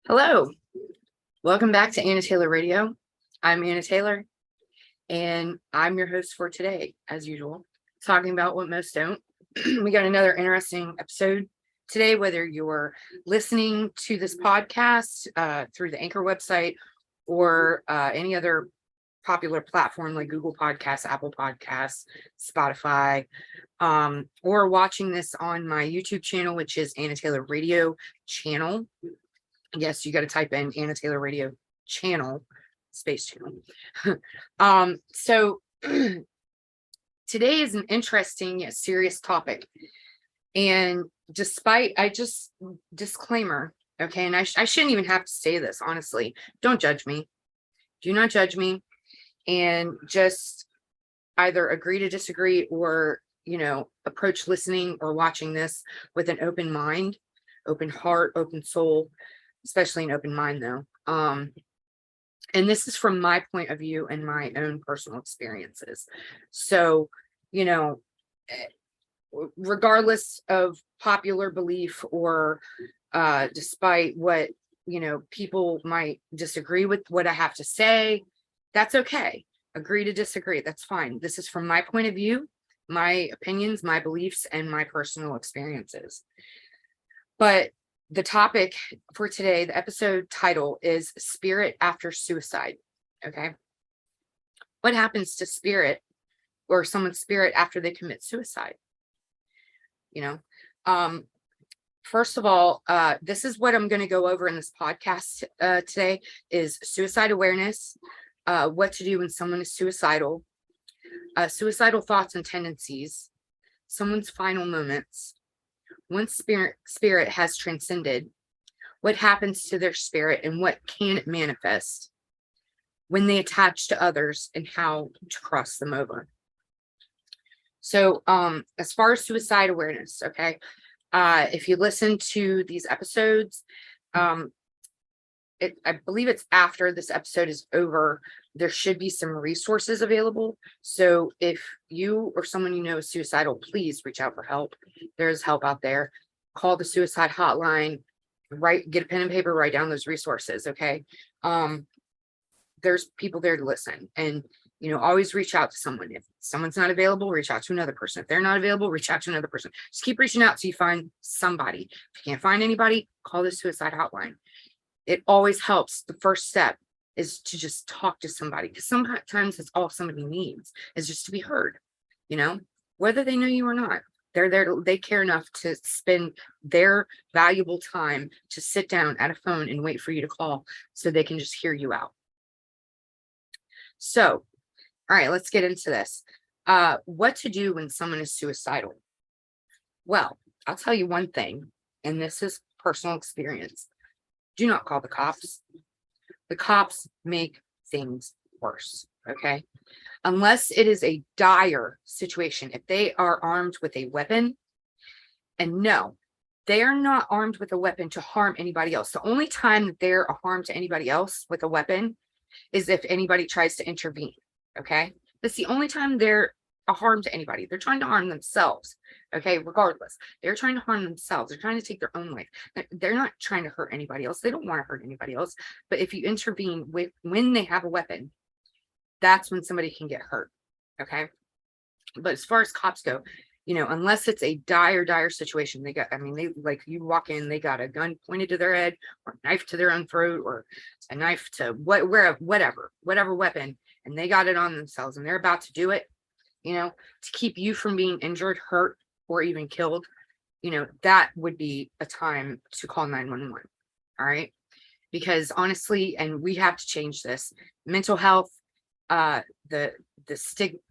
Hello, welcome back to Anna Taylor Radio. I'm Anna Taylor, and I'm your host for today, as usual, talking about what most don't. We got another interesting episode today, whether you're listening to this podcast through the Anchor website or any other popular platform like Google Podcasts, Apple Podcasts, Spotify, or watching this on my YouTube channel, which is Anna Taylor Radio channel. Yes, you got to type in Anna Taylor Radio channel, space channel. So today is an interesting yet serious topic. And disclaimer, okay, and I shouldn't even have to say this, honestly. Don't judge me. Do not judge me. And just either agree to disagree or, approach listening or watching this with an open mind, open heart, open soul, especially an open mind though. And this is from my point of view and my own personal experiences. So, regardless of popular belief or despite what, people might disagree with what I have to say, that's okay. Agree to disagree. That's fine. This is from my point of view, my opinions, my beliefs, and my personal experiences. But the topic for today, the episode title is Spirit After Suicide. Okay. What happens to spirit or someone's spirit after they commit suicide? First of all, this is what I'm going to go over in this podcast today is suicide awareness, what to do when someone is suicidal, suicidal thoughts and tendencies, someone's final moments, once spirit has transcended, what happens to their spirit and what can it manifest when they attach to others and how to cross them over. So as far as suicide awareness, okay, if you listen to these episodes, I believe it's after this episode is over, there should be some resources available. So if you or someone you know is suicidal, please reach out for help. There's help out there. Call the suicide hotline, get a pen and paper, write down those resources. Okay. There's people there to listen, and always reach out to someone. If someone's not available, reach out to another person. If they're not available, reach out to another person. Just keep reaching out till you find somebody. If you can't find anybody, call the suicide hotline. It always helps. The first step is to just talk to somebody, because sometimes it's all somebody needs is just to be heard, whether they know you or not. They're there. They care enough to spend their valuable time to sit down at a phone and wait for you to call so they can just hear you out. So, all right, let's get into this. What to do when someone is suicidal? Well, I'll tell you one thing, and this is personal experience. Do not call the cops. The cops make things worse, okay? Unless it is a dire situation. If they are armed with a weapon, and no, they are not armed with a weapon to harm anybody else. The only time that they're a harm to anybody else with a weapon is if anybody tries to intervene, okay? That's the only time they're a harm to anybody. They're trying to harm themselves, okay? Regardless, they're trying to harm themselves. They're trying to take their own life. They're not trying to hurt anybody else. They don't want to hurt anybody else. But if you intervene when they have a weapon, that's when somebody can get hurt, okay? But as far as cops go, unless it's a dire situation, they like you walk in, they got a gun pointed to their head or a knife to their own throat or a knife to whatever weapon, and they got it on themselves and they're about to do it, to keep you from being injured, hurt, or even killed, that would be a time to call 911. All right. Because honestly, and we have to change this, mental health, the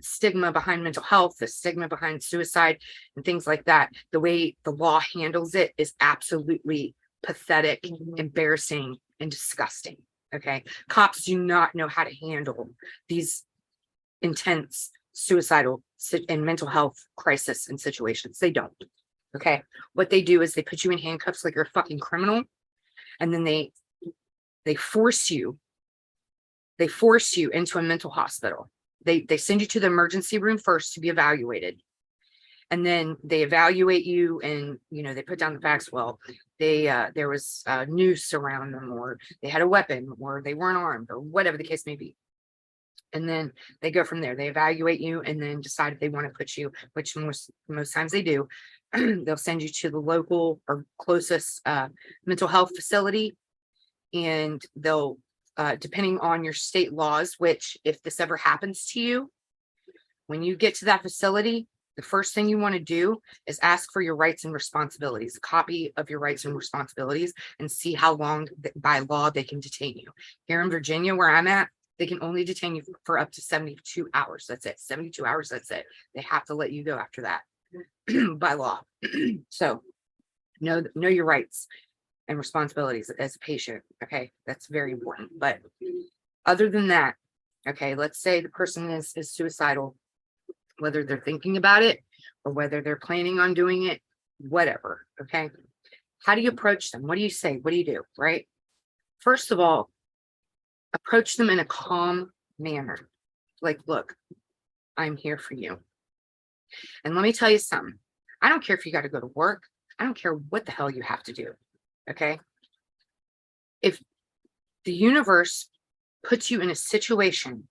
stigma behind mental health, the stigma behind suicide and things like that, the way the law handles it is absolutely pathetic, embarrassing, and disgusting. Okay. Cops do not know how to handle these intense suicidal and mental health crisis and situations. They don't. Okay. What they do is they put you in handcuffs like you're a fucking criminal, and then they force you into a mental hospital. They send you to the emergency room first to be evaluated, And then they evaluate you, and they put down the facts. Well, there was a noose around them, or they had a weapon, or they weren't armed, or whatever the case may be. And then they go from there. They evaluate you and then decide if they want to put you, which most times they do. They'll send you to the local or closest mental health facility, and they'll depending on your state laws, which if this ever happens to you, when you get to that facility, the first thing you want to do is ask for your rights and responsibilities, a copy of your rights and responsibilities, and see how long by law they can detain you. Here in Virginia, where I'm at, they can only detain you for up to 72 hours. That's it. 72 hours. That's it. They have to let you go after that by law. So know your rights and responsibilities as a patient. Okay. That's very important. But other than that, okay, let's say the person is suicidal, whether they're thinking about it or whether they're planning on doing it, whatever. Okay. How do you approach them? What do you say? What do you do? Right. First of all, approach them in a calm manner. Like, look, I'm here for you. And let me tell you something. I don't care if you got to go to work. I don't care what the hell you have to do. Okay. If the universe puts you in a situation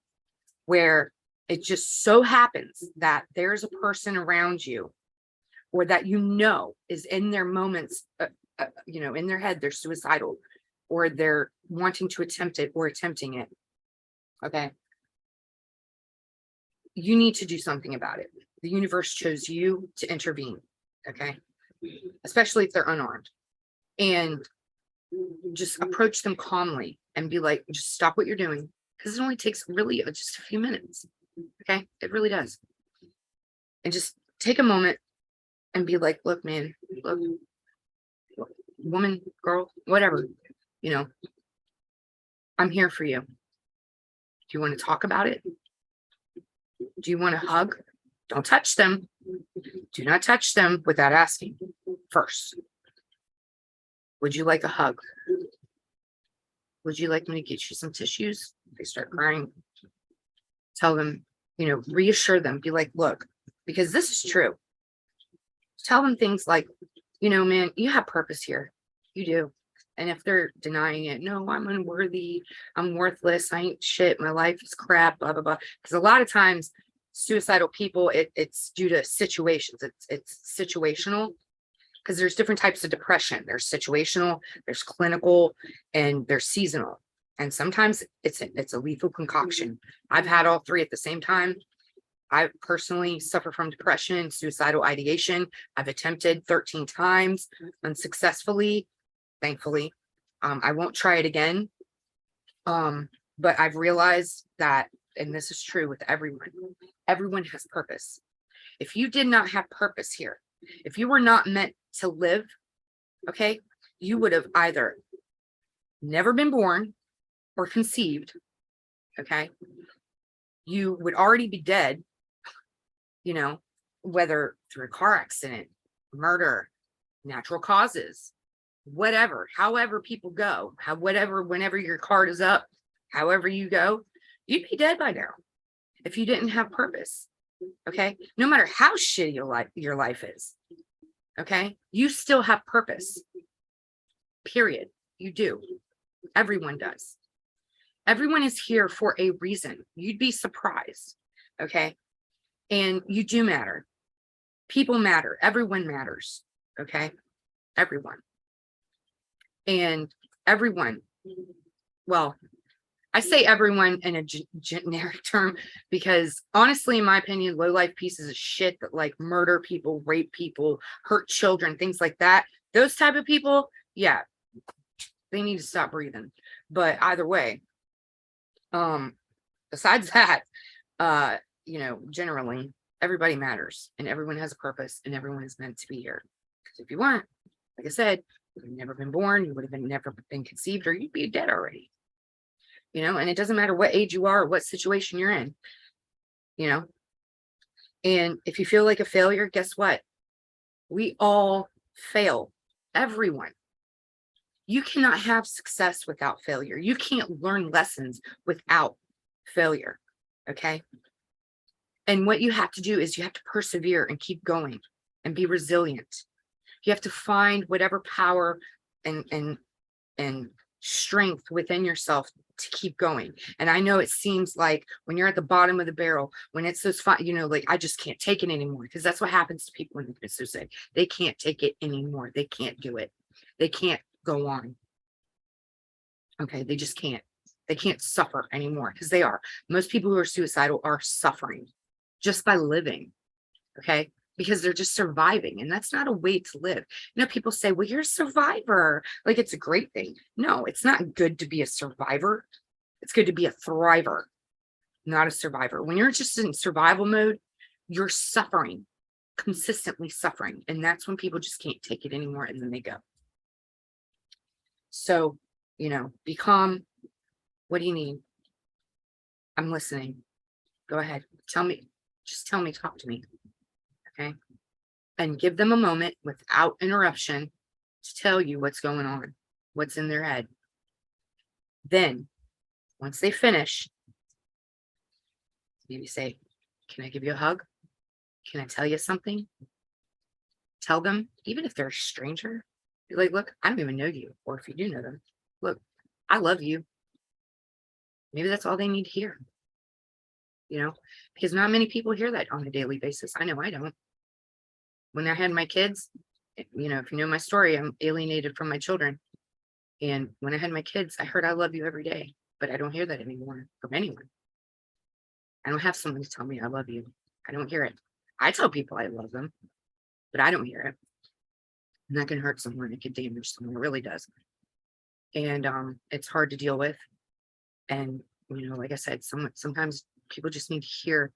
where it just so happens that there's a person around you, or that is in their moments, in their head, they're suicidal, or they're wanting to attempt it or attempting it. Okay. You need to do something about it. The universe chose you to intervene. Okay. Especially if they're unarmed. And just approach them calmly and be like, just stop what you're doing. Because it only takes really just a few minutes. Okay. It really does. And just take a moment and be like, look, man, look, woman, girl, whatever, I'm here for you. Do you want to talk about it? Do you want a hug? Don't touch them. Do not touch them without asking first. Would you like a hug? Would you like me to get you some tissues? If they start crying, tell them, reassure them. Be like, look, because this is true. Tell them things like, man, you have purpose here. You do. And if they're denying it, no, I'm unworthy, I'm worthless, I ain't shit, my life is crap, blah, blah, blah. Because a lot of times, suicidal people, it's due to situations. It's situational, because there's different types of depression. There's situational, there's clinical, and there's seasonal. And sometimes it's a lethal concoction. I've had all three at the same time. I personally suffer from depression, suicidal ideation. I've attempted 13 times unsuccessfully. Thankfully, I won't try it again. But I've realized that, and this is true with everyone has purpose. If you did not have purpose here, if you were not meant to live, okay, you would have either never been born or conceived. Okay. You would already be dead, whether through a car accident, murder, natural causes, whatever, however people go, whenever your card is up, however you go, you'd be dead by now if you didn't have purpose. Okay. No matter how shitty your life is. Okay. You still have purpose. Period. You do. Everyone does. Everyone is here for a reason. You'd be surprised. Okay. And you do matter. People matter. Everyone matters. Okay. Everyone. And everyone, well, I say everyone in a generic term, because honestly, in my opinion, low life pieces of shit that like murder people, rape people, hurt children, things like that, those type of people, yeah, they need to stop breathing. But either way, besides that, generally everybody matters and everyone has a purpose and everyone is meant to be here. Because if you weren't, like I said, you would have never been born, you would have never been conceived, or you'd be dead already. And it doesn't matter what age you are or what situation you're in, and if you feel like a failure, guess what? We all fail. Everyone. You cannot have success without failure. You can't learn lessons without failure. Okay. And what you have to do is you have to persevere and keep going. and be resilient. You have to find whatever power and strength within yourself to keep going. And I know it seems like when you're at the bottom of the barrel, when it's those like, I just can't take it anymore, because that's what happens to people when they commit suicide. They can't take it anymore. They can't do it. They can't go on. Okay, they just can't. They can't suffer anymore, because they are. Most people who are suicidal are suffering just by living. Okay, because they're just surviving, and that's not a way to live. People say, well, you're a survivor, like it's a great thing. No, it's not good to be a survivor. It's good to be a thriver, not a survivor. When you're just in survival mode, you're suffering, consistently suffering, and that's when people just can't take it anymore, and then they go. So, be calm. What do you need? I'm listening. Go ahead. Tell me. Just tell me, talk to me. Okay. And give them a moment without interruption to tell you what's going on, what's in their head. Then, once they finish, maybe say, can I give you a hug? Can I tell you something? Tell them, even if they're a stranger, be like, look, I don't even know you. Or if you do know them, look, I love you. Maybe that's all they need to hear. Because not many people hear that on a daily basis. I know I don't. When I had my kids, if you know my story, I'm alienated from my children. And when I had my kids, I heard I love you every day, but I don't hear that anymore from anyone. I don't have someone to tell me I love you. I don't hear it. I tell people I love them, but I don't hear it. And that can hurt someone. It can damage someone. It really does. And it's hard to deal with. And, like I said, sometimes people just need to hear,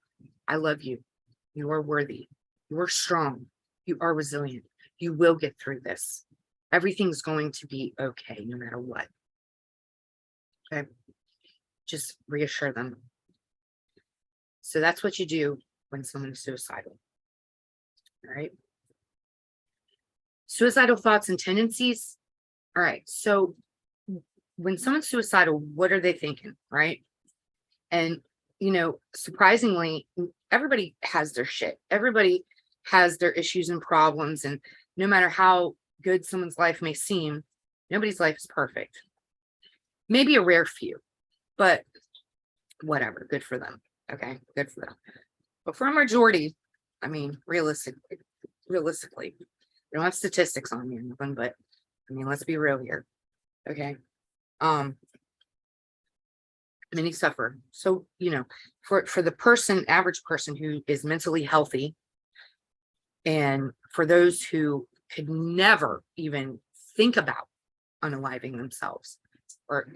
I love you. You are worthy. You are strong. You are resilient. You will get through this. Everything's going to be okay, no matter what. Okay. Just reassure them. So that's what you do when someone is suicidal. All right. Suicidal thoughts and tendencies. All right. So when someone's suicidal, what are they thinking? Right. And, surprisingly, everybody has their shit. Everybody has their issues and problems. And no matter how good someone's life may seem, nobody's life is perfect. Maybe a rare few, but whatever. Good for them. Okay. Good for them. But for a majority, I mean, realistically, we don't have statistics on here, nothing, but I mean, let's be real here. Okay. Many suffer. So, for the average person who is mentally healthy, and for those who could never even think about unaliving themselves, or,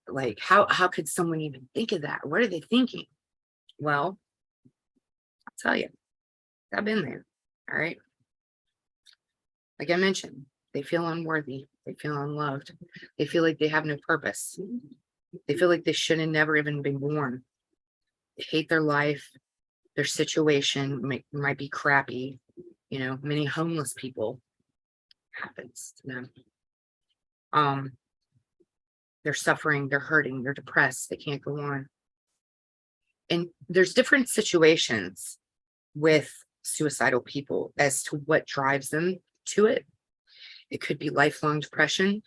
like how could someone even think of that? What are they thinking? Well, I'll tell you, I've been there. All right. Like I mentioned, they feel unworthy. They feel unloved. They feel like they have no purpose. They feel like they should have never even been born. They hate their life. Their situation might be crappy. Many homeless people happens to them. They're suffering. They're hurting. They're depressed. They can't go on. And there's different situations with suicidal people as to what drives them to it. It could be lifelong depression,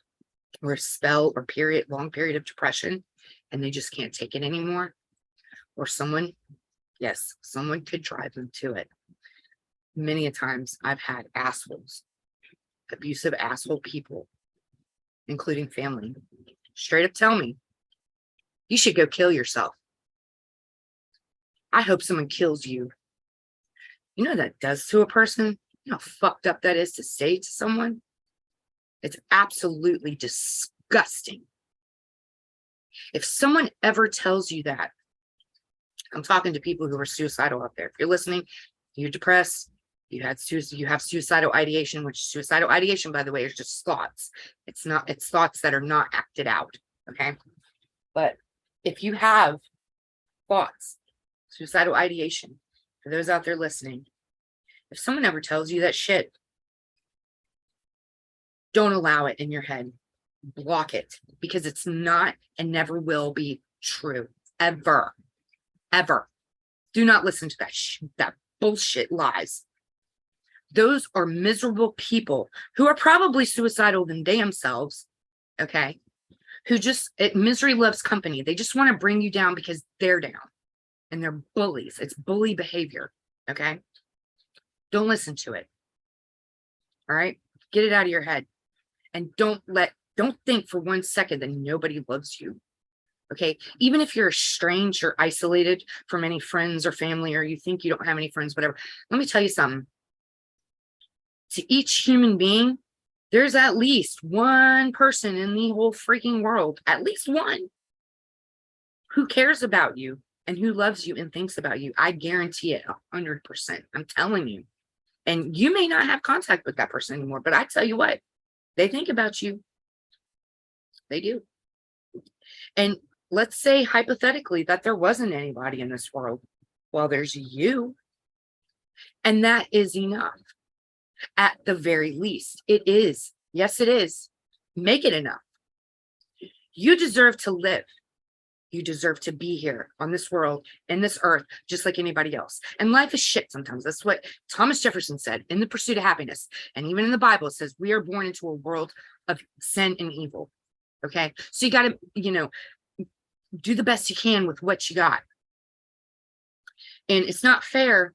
or a spell or long period of depression, and they just can't take it anymore. Or someone could drive them to it. Many a times I've had assholes, abusive asshole people, including family, straight up tell me, you should go kill yourself. I hope someone kills you. You know what that does to a person? You know how fucked up that is to say to someone? It's absolutely disgusting. If someone ever tells you that, I'm talking to people who are suicidal out there. If you're listening, you're depressed, you have suicidal ideation, which suicidal ideation, by the way, is just thoughts. It's thoughts that are not acted out. Okay. But if you have thoughts, suicidal ideation, for those out there listening, if someone ever tells you that shit, don't allow it in your head. Block it, because it's not and never will be true. Ever. Ever. Do not listen to that bullshit lies. Those are miserable people who are probably suicidal than damn selves. Okay. Who just, misery loves company. They just want to bring you down because they're down and they're bullies. It's bully behavior. Okay. Don't listen to it. All right. Get it out of your head. And don't think for 1 second that nobody loves you. Okay. Even if you're estranged or isolated from any friends or family, or you think you don't have any friends, whatever. Let me tell you something. To each human being, there's at least one person in the whole freaking world, at least one, who cares about you and who loves you and thinks about you. I guarantee it 100%. I'm telling you. And you may not have contact with that person anymore, but I tell you what, they think about you. They do. And let's say hypothetically that there wasn't anybody in this world. Well, there's you. And that is enough. At the very least, it is. Yes, it is. Make it enough. You deserve to live. You deserve to be here on this world, in this earth, just like anybody else. And life is shit sometimes. That's what Thomas Jefferson said in The Pursuit of Happiness. And even in the Bible, it says we are born into a world of sin and evil. Okay. So you got to, do the best you can with what you got. And it's not fair,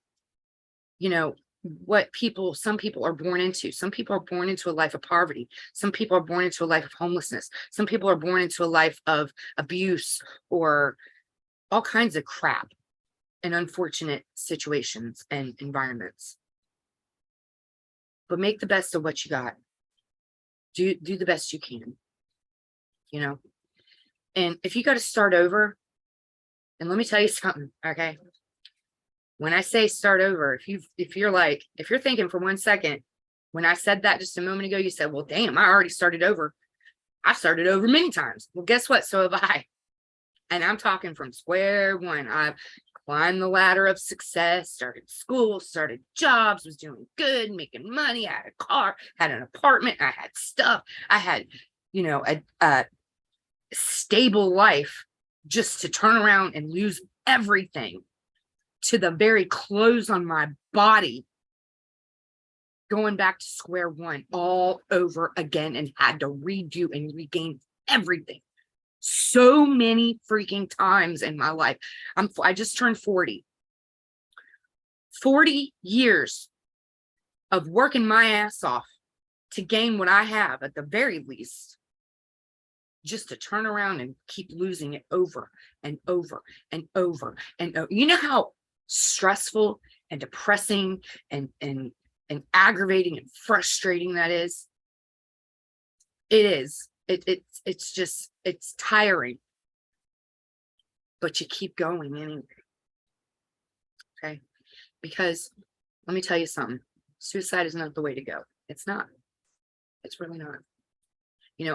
what some people are born into. Some people are born into a life of poverty. Some people are born into a life of homelessness. Some people are born into a life of abuse or all kinds of crap and unfortunate situations and environments. But make the best of what you got. Do the best you can, And if you got to start over, and let me tell you something, okay? When I say start over, if you're thinking for 1 second, when I said that just a moment ago, you said, well, damn, I already started over. I started over many times. Well, guess what? So have I. And I'm talking from square one. I've climbed the ladder of success, started school, started jobs, was doing good, making money. I had a car, had an apartment, I had stuff. I had, a stable life, just to turn around and lose everything to the very clothes on my body, going back to square one all over again, and had to redo and regain everything so many freaking times in my life. I just turned 40. 40 years of working my ass off to gain what I have, at the very least, just to turn around and keep losing it over and over and over and over. You know how stressful and depressing and aggravating and frustrating that is? It is. It's tiring, but you keep going anyway. Okay. Because let me tell you something, suicide is not the way to go. It's not. It's really not.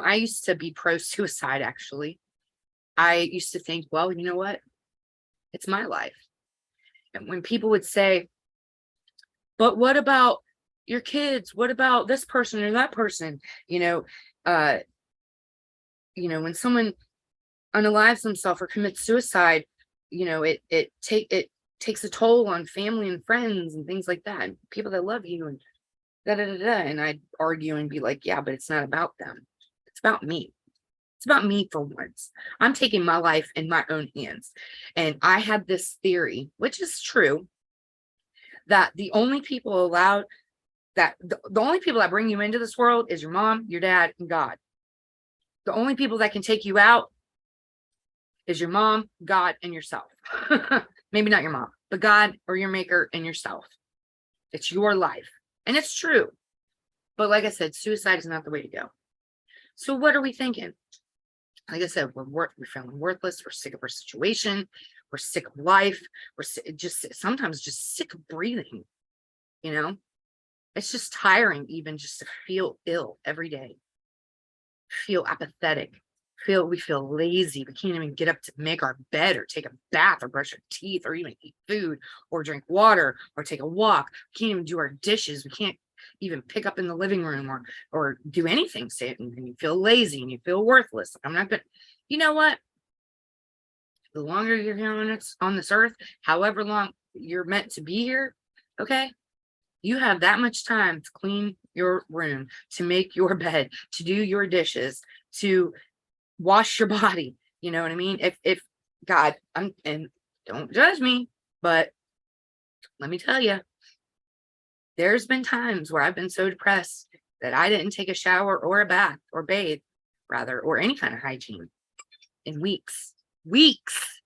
I used to be pro-suicide, actually. I used to think, well, you know what? It's my life. And when people would say, but what about your kids? What about this person or that person? When someone unalives themselves or commits suicide, it takes a toll on family and friends and things like that, and people that love you and da da da da. And I'd argue and be like, yeah, but it's not about them. It's about me. It's about me for once. I'm taking my life in my own hands. And I had this theory, which is true, that the only people that bring you into this world is your mom, your dad, and God. The only people that can take you out is your mom, God, and yourself. Maybe not your mom, but God or your maker and yourself. It's your life. And it's true. But like I said, suicide is not the way to go. So what are we thinking? Like I said, we're feeling worthless. We're sick of our situation. We're sick of life. We're sometimes just sick of breathing. It's just tiring, even just to feel ill every day. Feel apathetic. We feel lazy. We can't even get up to make our bed or take a bath or brush our teeth or even eat food or drink water or take a walk. We can't even do our dishes. We can't even pick up in the living room or do anything. And you feel lazy and you feel worthless. I'm not gonna, you know what? The longer you're here on this earth, however long you're meant to be here, okay, You have that much time to clean your room, to make your bed, to do your dishes, to wash your body. You know what I mean? If God, and don't judge me, but let me tell you, there's been times where I've been so depressed that I didn't take a shower or a bath or bathe, rather, or any kind of hygiene in weeks. Weeks.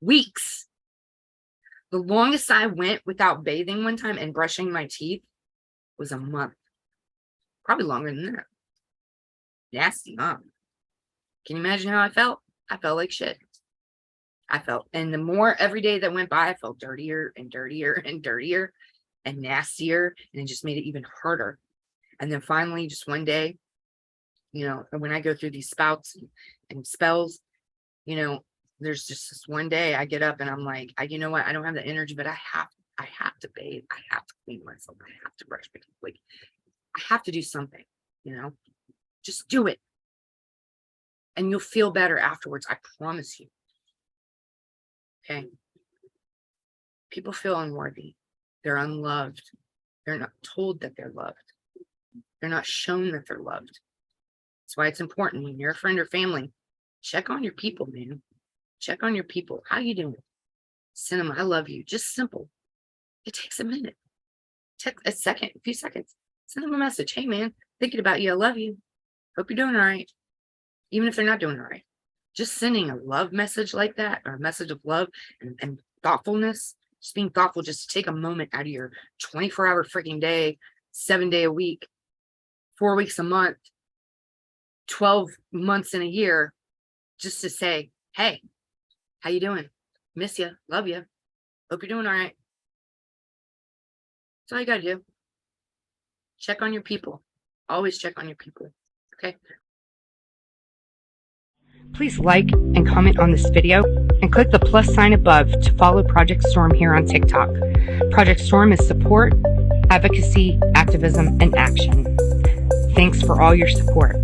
Weeks. The longest I went without bathing one time and brushing my teeth was a month. Probably longer than that. Nasty, huh? Can you imagine how I felt? I felt like shit. And the more every day that went by, I felt dirtier and dirtier and dirtier and nastier. And it just made it even harder. And then finally, just one day, when I go through these spouts and spells, there's just this one day I get up and I'm like, you know what? I don't have the energy, but I have to bathe. I have to clean myself. I have to brush my teeth. Like, I have to do something, just do it. And you'll feel better afterwards. I promise you. Okay. People feel unworthy. They're unloved. They're not told that they're loved. They're not shown that they're loved. That's why it's important when you're a friend or family, check on your people, man. Check on your people. How you doing? Send them, I love you. Just simple. It takes a minute. Take a second, a few seconds. Send them a message. Hey, man, thinking about you. I love you. Hope you're doing all right. Even if they're not doing all right. Just sending a love message like that, or a message of love and thoughtfulness, just being thoughtful, just to take a moment out of your 24-hour freaking day, 7 day a week, 4 weeks a month, 12 months in a year, just to say, hey, how you doing? Miss you. Love you. Hope you're doing all right. That's all you got to do. Check on your people. Always check on your people. Okay? Please like and comment on this video and click the plus sign above to follow Project Storm here on TikTok. Project Storm is support, advocacy, activism, and action. Thanks for all your support.